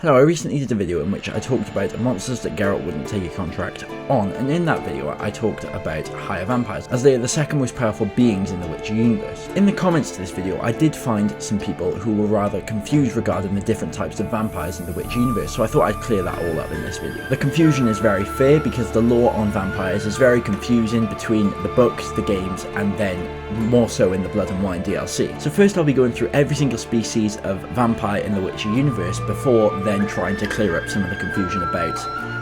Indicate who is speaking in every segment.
Speaker 1: Hello, I recently did a video in which I talked about monsters that Geralt wouldn't take a contract on, and in that video I talked about higher vampires, as they are the second most powerful beings in the Witcher universe. In the comments to this video, I did find some people who were rather confused regarding the different types of vampires in the Witcher universe, so I thought I'd clear that all up in this video. The confusion is very fair because the lore on vampires is very confusing between the books, the games, and then more so in the Blood and Wine DLC. So first I'll be going through every single species of vampire in the Witcher universe before then trying to clear up some of the confusion about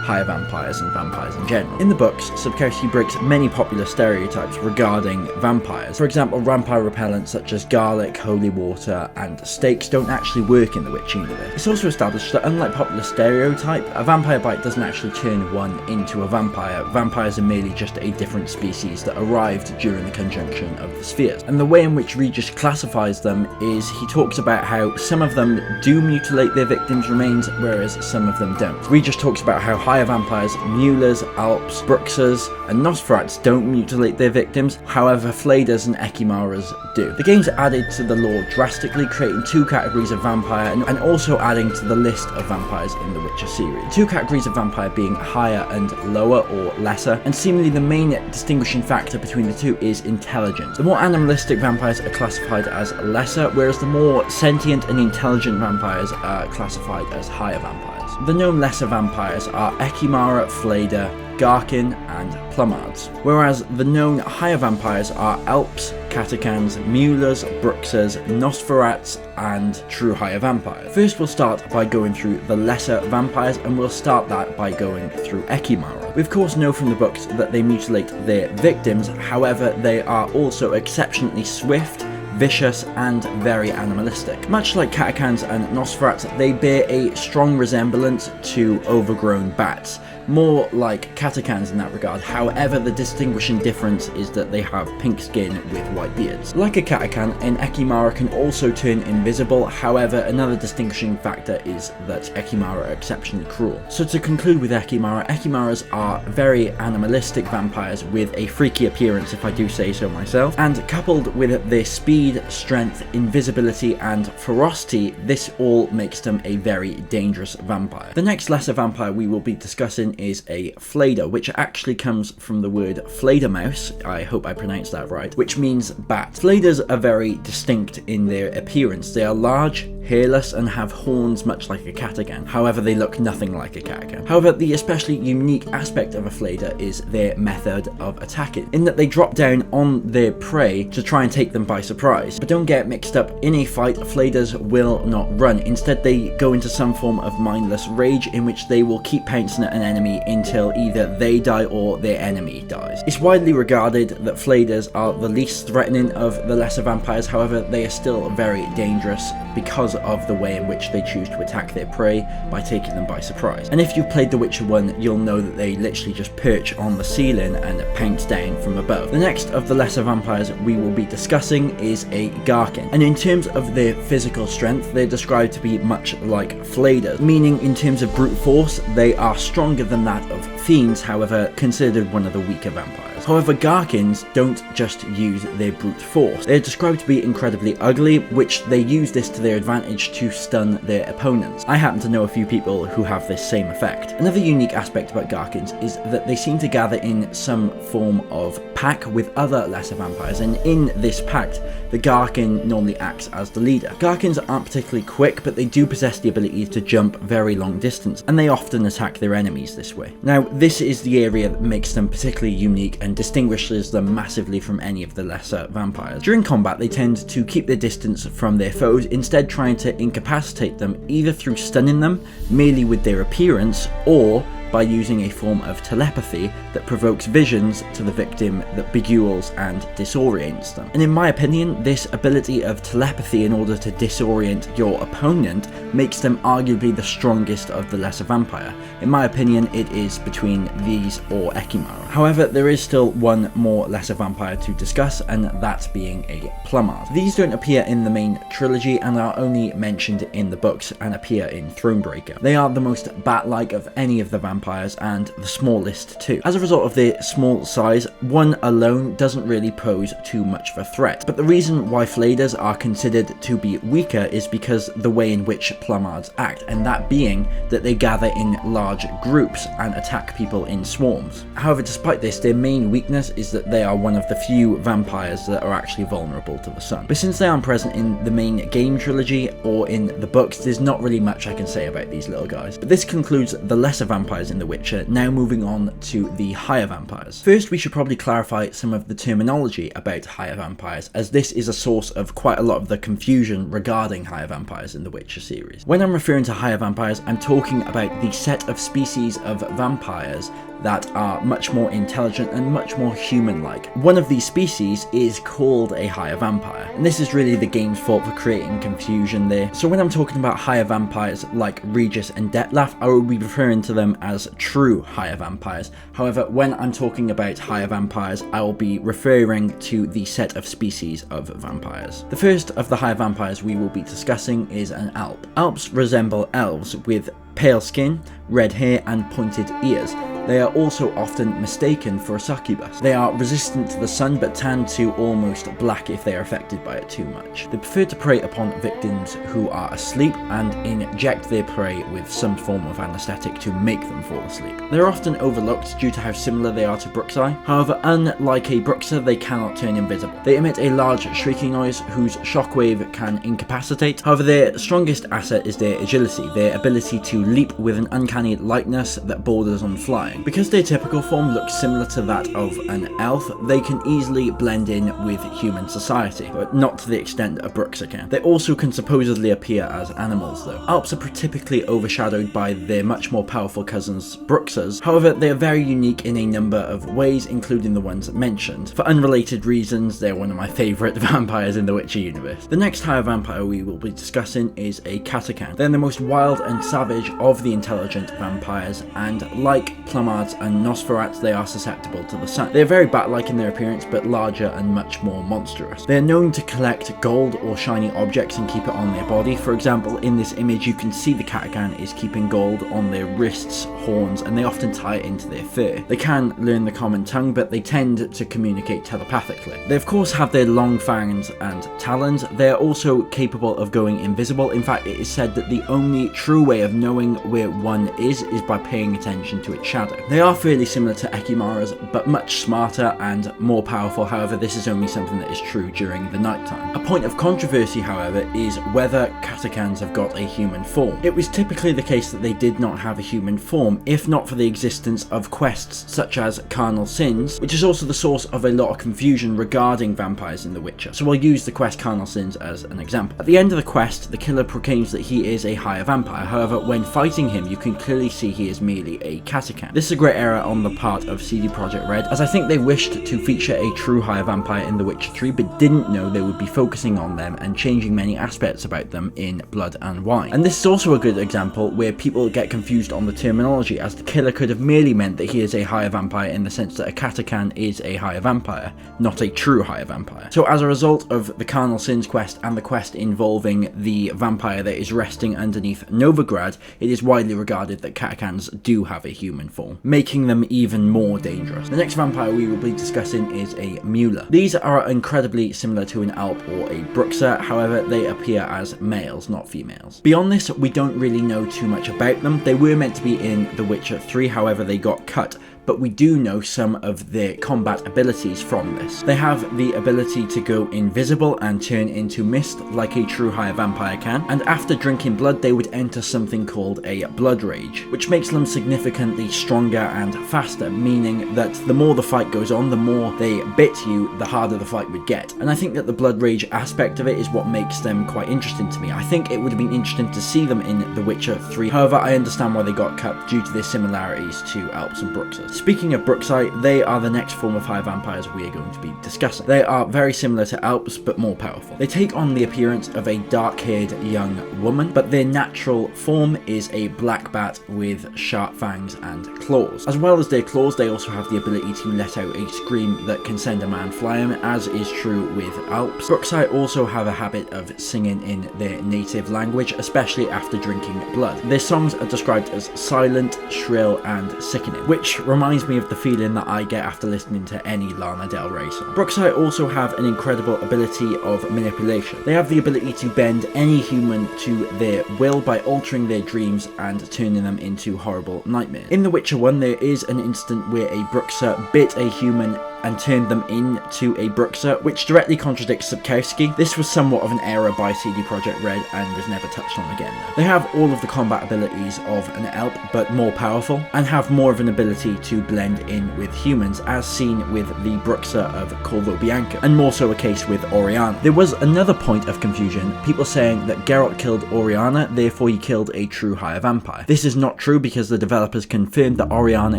Speaker 1: higher vampires and vampires in general. In the books, Sapkowski breaks many popular stereotypes regarding vampires. For example, vampire repellents such as garlic, holy water, and stakes don't actually work in the Witcher universe. It's also established that unlike popular stereotype, a vampire bite doesn't actually turn one into a vampire. Vampires are merely just a different species that arrived during the conjunction of the spheres. And the way in which Regis classifies them is he talks about how some of them do mutilate their victims' remains, whereas some of them don't. Regis talks about how higher vampires, Muellers, Alps, Bruxes, and Nosferatz don't mutilate their victims, however Fladers and Akimaras do. The games added to the lore drastically, creating two categories of vampire and also adding to the list of vampires in the Witcher series. Two categories of vampire being higher and lower or lesser, and seemingly the main distinguishing factor between the two is intelligence. The more animalistic vampires are classified as lesser, whereas the more sentient and intelligent vampires are classified as higher vampires. The known lesser vampires are Akimara, Flader, Garcon, and Plumbards, whereas the known higher vampires are Alps, Catacans, Muellers, Bruxes, Nosferatz, and true higher vampires. First we'll start by going through the lesser vampires, and we'll start that by going through Akimara. We of course know from the books that they mutilate their victims, however they are also exceptionally swift, vicious, and very animalistic. Much like Catacans and Nosferatz, they bear a strong resemblance to overgrown bats, more like Catacans in that regard. However, the distinguishing difference is that they have pink skin with white beards. Like a Catacan, an Akimara can also turn invisible, however another distinguishing factor is that Akimara are exceptionally cruel. So to conclude with Akimara, Akimaras are very animalistic vampires with a freaky appearance, if I do say so myself, and coupled with their speed, strength, invisibility, and ferocity, this all makes them a very dangerous vampire. The next lesser vampire we will be discussing is a Flader, which actually comes from the word Fledermaus, I hope I pronounced that right, which means bat. Fladers are very distinct in their appearance. They are large, hairless, and have horns much like a Catacan. However, they look nothing like a Catacan. However, the especially unique aspect of a Flader is their method of attacking, in that they drop down on their prey to try and take them by surprise. But don't get mixed up, in a fight, Fladers will not run. Instead, they go into some form of mindless rage in which they will keep pouncing at an enemy until either they die or their enemy dies. It's widely regarded that Fladers are the least threatening of the lesser vampires, however they are still very dangerous because of the way in which they choose to attack their prey by taking them by surprise. And if you've played The Witcher 1, you'll know that they literally just perch on the ceiling and pounce down from above. The next of the lesser vampires we will be discussing is a Garcon, and in terms of their physical strength, they're described to be much like Fladers, meaning in terms of brute force, they are stronger than that of fiends, however considered one of the weaker vampires. However, Garcons don't just use their brute force. They're described to be incredibly ugly, which they use this to their advantage to stun their opponents. I happen to know a few people who have this same effect. Another unique aspect about Garcons is that they seem to gather in some form of pack with other lesser vampires, and in this pact, the Garcon normally acts as the leader. Garcons aren't particularly quick, but they do possess the ability to jump very long distance, and they often attack their enemies this way. Now, this is the area that makes them particularly unique and distinguishes them massively from any of the lesser vampires. During combat, they tend to keep their distance from their foes, instead trying to incapacitate them either through stunning them merely with their appearance, or by using a form of telepathy that provokes visions to the victim that beguiles and disorients them. And in my opinion, this ability of telepathy in order to disorient your opponent makes them arguably the strongest of the lesser vampire. In my opinion, it is between these or Akimara. However, there is still one more lesser vampire to discuss, and that being a Plumbard. These don't appear in the main trilogy and are only mentioned in the books and appear in Thronebreaker. They are the most bat-like of any of the vampires vampires and the smallest too. As a result of their small size, one alone doesn't really pose too much of a threat. But the reason why Fladers are considered to be weaker is because the way in which Plumbards act, and that being that they gather in large groups and attack people in swarms. However, despite this, their main weakness is that they are one of the few vampires that are actually vulnerable to the sun. But since they aren't present in the main game trilogy or in the books, there's not really much I can say about these little guys. But this concludes the lesser vampires in The Witcher. Now moving on to the higher vampires. First, we should probably clarify some of the terminology about higher vampires, as this is a source of quite a lot of the confusion regarding higher vampires in the Witcher series. When I'm referring to higher vampires, I'm talking about the set of species of vampires that are much more intelligent and much more human-like. One of these species is called a higher vampire, and this is really the game's fault for creating confusion there. So when I'm talking about higher vampires like Regis and Detlef, I will be referring to them as true higher vampires. However, when I'm talking about higher vampires, I will be referring to the set of species of vampires. The first of the higher vampires we will be discussing is an Alp. Alps resemble elves with pale skin, red hair and pointed ears. They are also often mistaken for a succubus. They are resistant to the sun but tend to almost black if they are affected by it too much. They prefer to prey upon victims who are asleep and inject their prey with some form of anesthetic to make them fall asleep. They are often overlooked due to how similar they are to Bruxi. However, unlike a Bruxer, they cannot turn invisible. They emit a large shrieking noise whose shockwave can incapacitate. However, their strongest asset is their agility, their ability to leap with an uncanny lightness that borders on flying. Because their typical form looks similar to that of an elf, they can easily blend in with human society, but not to the extent that a Bruxer can. They also can supposedly appear as animals though. Alps are typically overshadowed by their much more powerful cousins, Bruxers. However, they are very unique in a number of ways, including the ones mentioned. For unrelated reasons, they're one of my favourite vampires in the Witcher universe. The next higher vampire we will be discussing is a Catacan. They're the most wild and savage of the intelligent vampires, and like Plumbards and Nosferatz, they are susceptible to the sun. They are very bat-like in their appearance, but larger and much more monstrous. They are known to collect gold or shiny objects and keep it on their body. For example, in this image you can see the Catacan is keeping gold on their wrists, horns, and they often tie it into their fur. They can learn the common tongue, but they tend to communicate telepathically. They of course have their long fangs and talons. They are also capable of going invisible. In fact, it is said that the only true way of knowing where one is by paying attention to its shadow. They are fairly similar to Akimaras, but much smarter and more powerful. However, this is only something that is true during the nighttime. A point of controversy, however, is whether Catacans have got a human form. It was typically the case that they did not have a human form, if not for the existence of quests such as Carnal Sins, which is also the source of a lot of confusion regarding vampires in The Witcher. So we'll use the quest Carnal Sins as an example. At the end of the quest, the killer proclaims that he is a higher vampire. However, when fighting him, you can clearly see he is merely a Catacan. This is a great error on the part of CD Projekt Red, as I think they wished to feature a true higher vampire in The Witcher 3, but didn't know they would be focusing on them and changing many aspects about them in Blood and Wine. And this is also a good example where people get confused on the terminology, as the killer could have merely meant that he is a higher vampire in the sense that a Catacan is a higher vampire, not a true higher vampire. So as a result of the Carnal Sins quest and the quest involving the vampire that is resting underneath Novigrad, it is widely regarded that Catacans do have a human form, making them even more dangerous. The next vampire we will be discussing is a Mueller. These are incredibly similar to an Alp or a Bruxer, however they appear as males, not females. Beyond this, we don't really know too much about them. They were meant to be in The Witcher 3, however they got cut, but we do know some of their combat abilities from this. They have the ability to go invisible and turn into mist like a true higher vampire can, and after drinking blood they would enter something called a blood rage, which makes them significantly stronger and faster, meaning that the more the fight goes on, the more they bit you, the harder the fight would get. And I think that the blood rage aspect of it is what makes them quite interesting to me. I think it would have been interesting to see them in The Witcher 3, however I understand why they got cut due to their similarities to Alps and Bruxers. Speaking of Bruxite, they are the next form of higher vampires we are going to be discussing. They are very similar to Alps, but more powerful. They take on the appearance of a dark-haired young woman, but their natural form is a black bat with sharp fangs and claws. As well as their claws, they also have the ability to let out a scream that can send a man flying, as is true with Alps. Bruxite also have a habit of singing in their native language, especially after drinking blood. Their songs are described as silent, shrill, and sickening, which reminds me of the feeling that I get after listening to any Lana Del Rey song. Bruxite also have an incredible ability of manipulation. They have the ability to bend any human to their will by altering their dreams and turning them into horrible nightmares. In The Witcher 1, there is an instant where a Bruxer bit a human and turned them into a Bruxer, which directly contradicts Sapkowski. This was somewhat of an error by CD Projekt Red and was never touched on again though. They have all of the combat abilities of an Alp, but more powerful, and have more of an ability to blend in with humans, as seen with the Bruxer of Corvo Bianco, and more so a case with Oriana. There was another point of confusion, people saying that Geralt killed Oriana, therefore he killed a true higher vampire. This is not true because the developers confirmed that Oriana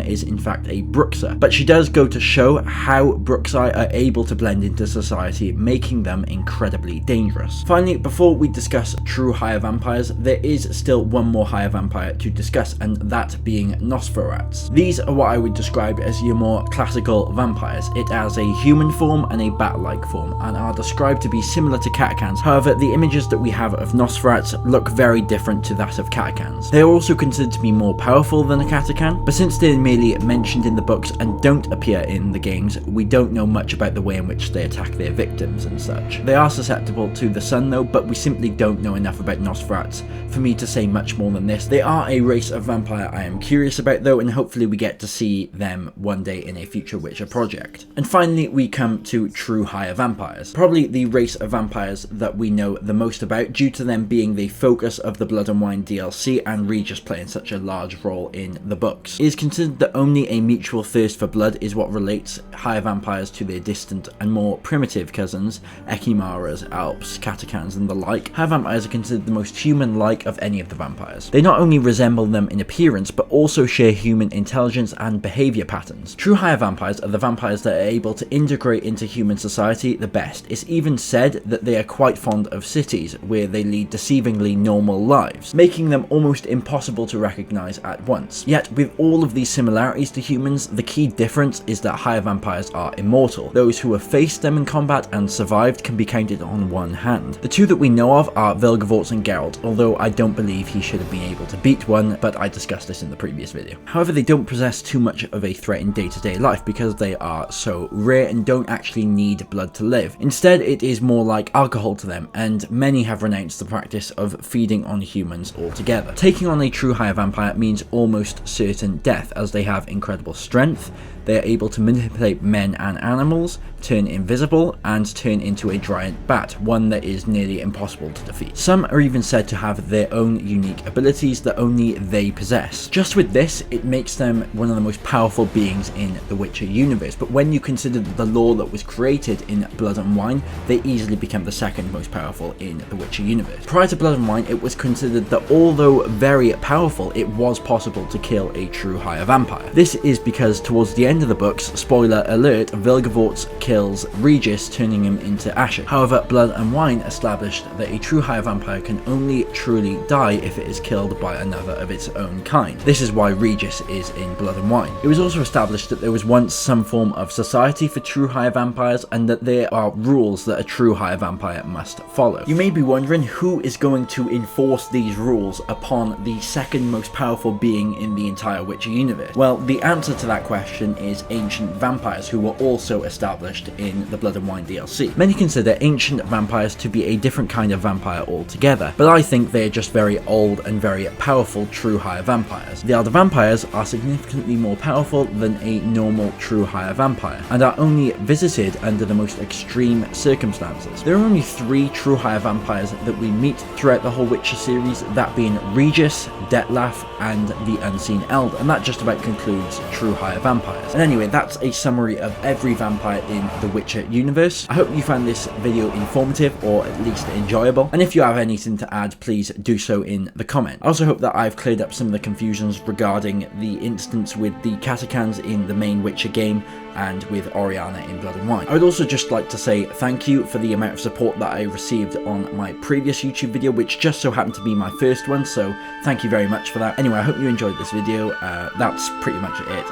Speaker 1: is in fact a Bruxer, but she does go to show how Bruxite are able to blend into society, making them incredibly dangerous. Finally, before we discuss true higher vampires, there is still one more higher vampire to discuss, and that being Nosferatz. These are what I would describe as your more classical vampires. It has a human form and a bat-like form, and are described to be similar to Catacans. However, the images that we have of Nosferatz look very different to that of Catacans. They are also considered to be more powerful than a Catacan, but since they're merely mentioned in the books and don't appear in the games, we don't know much about the way in which they attack their victims and such. They are susceptible to the sun though, but we simply don't know enough about Nosferatz for me to say much more than this. They are a race of vampire I am curious about though, and hopefully we get to see them one day in a future Witcher project. And finally, we come to true higher vampires. Probably the race of vampires that we know the most about, due to them being the focus of the Blood and Wine DLC and Regis playing such a large role in the books. It is considered that only a mutual thirst for blood is what relates higher vampires to their distant and more primitive cousins, Akimaras, Alps, Catacans, and the like. Higher vampires are considered the most human-like of any of the vampires. They not only resemble them in appearance, but also share human intelligence and behaviour patterns. True higher vampires are the vampires that are able to integrate into human society the best. It's even said that they are quite fond of cities, where they lead deceivingly normal lives, making them almost impossible to recognise at once. Yet, with all of these similarities to humans, the key difference is that higher vampires are immortal. Those who have faced them in combat and survived can be counted on one hand. The two that we know of are Vilgefortz and Geralt, although I don't believe he should have been able to beat one, but I discussed this in the previous video. However, they don't possess too much of a threat in day-to-day life because they are so rare and don't actually need blood to live. Instead, it is more like alcohol to them, and many have renounced the practice of feeding on humans altogether. Taking on a true higher vampire means almost certain death, as they have incredible strength, they are able to manipulate men and animals, turn invisible, and turn into a giant bat, one that is nearly impossible to defeat. Some are even said to have their own unique abilities that only they possess. Just with this, it makes them one of the most powerful beings in the Witcher universe, but when you consider the lore that was created in Blood and Wine, they easily become the second most powerful in the Witcher universe. Prior to Blood and Wine, it was considered that although very powerful, it was possible to kill a true higher vampire. This is because towards the end of the books, spoiler alert, Vilgefortz kills Regis, turning him into ashes. However, Blood and Wine established that a true higher vampire can only truly die if it is killed by another of its own kind. This is why Regis is in Blood and Wine. It was also established that there was once some form of society for true higher vampires, and that there are rules that a true higher vampire must follow. You may be wondering who is going to enforce these rules upon the second most powerful being in the entire Witcher universe. Well, the answer to that question is ancient vampires, who were also established in the Blood and Wine DLC. Many consider ancient vampires to be a different kind of vampire altogether, but I think they're just very old and very powerful true higher vampires. The Elder Vampires are significantly more powerful than a normal true higher vampire, and are only visited under the most extreme circumstances. There are only 3 true higher vampires that we meet throughout the whole Witcher series, that being Regis, Detlaf, and the Unseen Elder, and that just about concludes true higher vampires. And anyway, that's a summary of every vampire in in the Witcher universe. I hope you found this video informative or at least enjoyable, and if you have anything to add, please do so in the comment. I also hope that I've cleared up some of the confusions regarding the instance with the Catacans in the main Witcher game and with Oriana in Blood and Wine. I would also just like to say thank you for the amount of support that I received on my previous YouTube video, which just so happened to be my first one, so thank you very much for that. Anyway, I hope you enjoyed this video. That's pretty much it.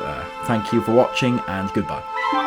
Speaker 1: Thank you for watching, and goodbye.